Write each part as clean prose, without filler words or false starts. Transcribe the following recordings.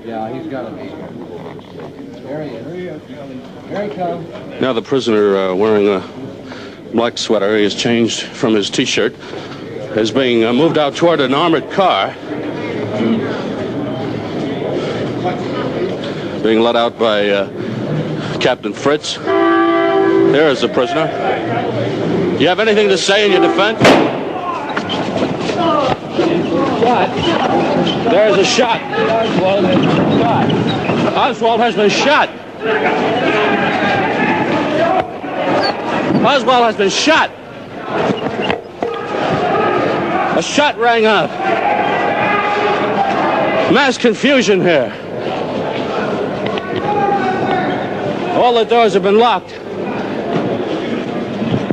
Yeah, he's got to be here. There he is. Here he comes. Now the prisoner wearing a black sweater, he has changed from his T-shirt, is being moved out toward an armored car. Being led out by Captain Fritz. There is the prisoner. Do you have anything to say in your defense? There's a shot. Oswald has been shot. Oswald has been shot. A shot rang out. Mass confusion here. All the doors have been locked.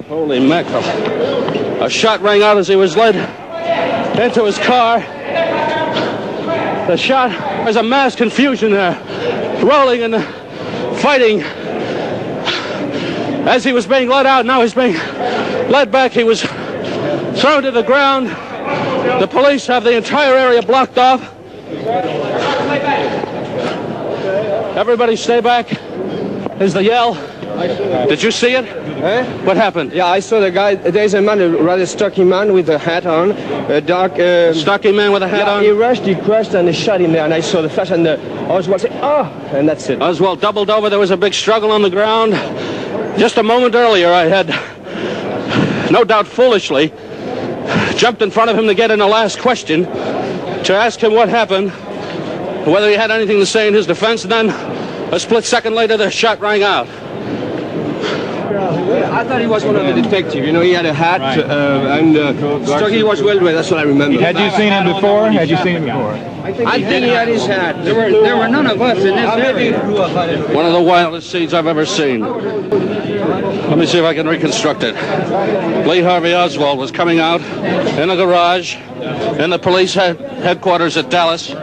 Holy mackerel. A shot rang out as he was led into his car. The shot, there's a mass confusion there. Rolling and fighting. As he was being led out, now he's being led back. He was thrown to the ground. The police have the entire area blocked off. Everybody stay back. Is the yell. Did you see it? Eh? What happened? Yeah, I saw the guy. There's a man, a rather stocky man with a hat on, a dark... Stocky man with a hat on? He rushed, he crashed, and he shot him there, and I saw the flash, and Oswald said, "Oh," and that's it. Oswald doubled over. There was a big struggle on the ground. Just a moment earlier, I had, no doubt foolishly, jumped in front of him to get in a last question, to ask him what happened, whether he had anything to say in his defense, and then a split second later, the shot rang out. I thought he was one of the detectives. You know, he had a hat, and stocky was well dressed. That's what I remember. Had you seen him before? Had you seen him before? I think he had his hat. There were none of us in this area. One of the wildest scenes I've ever seen. Let me see if I can reconstruct it. Lee Harvey Oswald was coming out in a garage in the police headquarters at Dallas.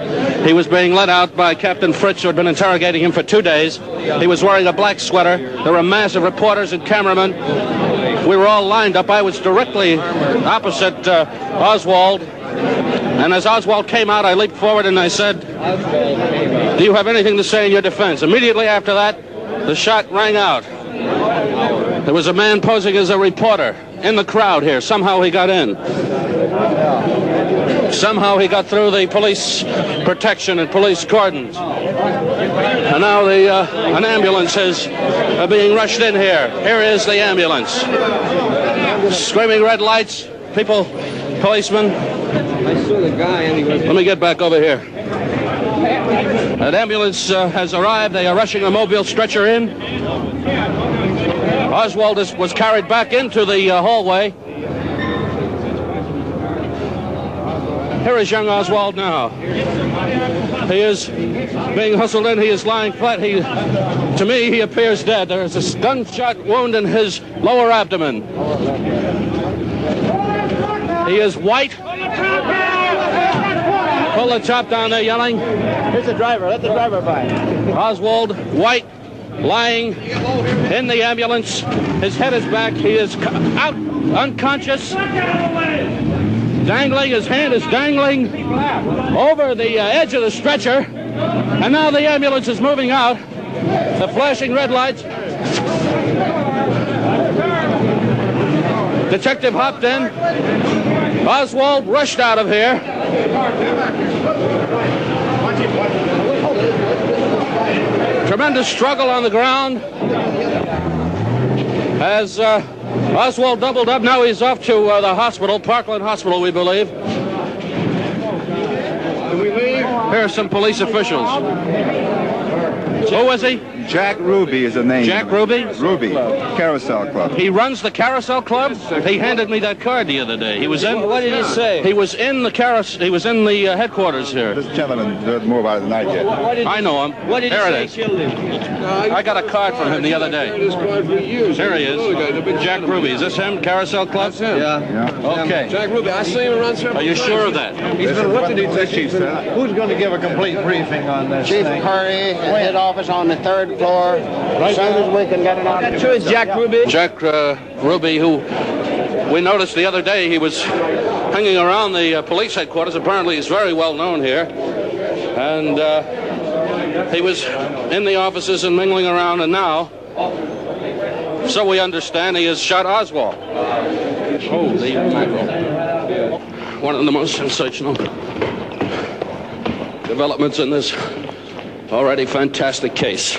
He was being led out by Captain Fritz, who had been interrogating him for 2 days. He was wearing a black sweater. There were massive reporters and cameramen. We were all lined up. I was directly opposite Oswald. And as Oswald came out, I leaped forward and I said, "Do you have anything to say in your defense?" Immediately after that, the shot rang out. There was a man posing as a reporter in the crowd here. Somehow he got in. Somehow he got through the police protection and police cordons. And now an ambulance is being rushed in here. Here is the ambulance. Screaming red lights. People, policemen. I saw the guy, and he was... Let me get back over here. An ambulance has arrived. They are rushing a mobile stretcher in. Oswald was carried back into the hallway. Here is young Oswald now. He is being hustled in. He is lying flat. To me, he appears dead. There is a gunshot wound in his lower abdomen. He is white. Pull the top down there, yelling. Here's the driver. Let the driver by. Oswald, white, lying in the ambulance. His head is back. He is out, unconscious. Dangling, his hand is dangling over the edge of the stretcher. And now the ambulance is moving out. The flashing red lights. Detective hopped in. Oswald rushed out of here. Tremendous struggle on the ground. As Oswald doubled up, now he's off to the hospital, Parkland Hospital, we believe. Here are some police officials. Who was he? Jack Ruby is the name. Jack Ruby? Ruby, Carousel Club. He runs the Carousel Club? He handed me that card the other day. He was in. What did he say? He was in the He was in the headquarters here. This gentleman knows more about it than I did. I know him. What did he Here say it is. killed him? I got a card from him the other day. Here he is. Jack Ruby. Is this him? Carousel Club? Yeah. Okay. Jack Ruby, I see him around several Are you sure of that? He's been what did he say, sir? Who's going to give a complete briefing on this Chief thing? Curry, head office on the 3rd floor. As soon as we can get it on. Sure, it's Jack Ruby. Jack Ruby, who we noticed the other day, he was hanging around the police headquarters. Apparently he's very well known here. And He was in the offices and mingling around, and now, so we understand, he has shot Oswald. Holy mackerel. One of the most sensational developments in this already fantastic case.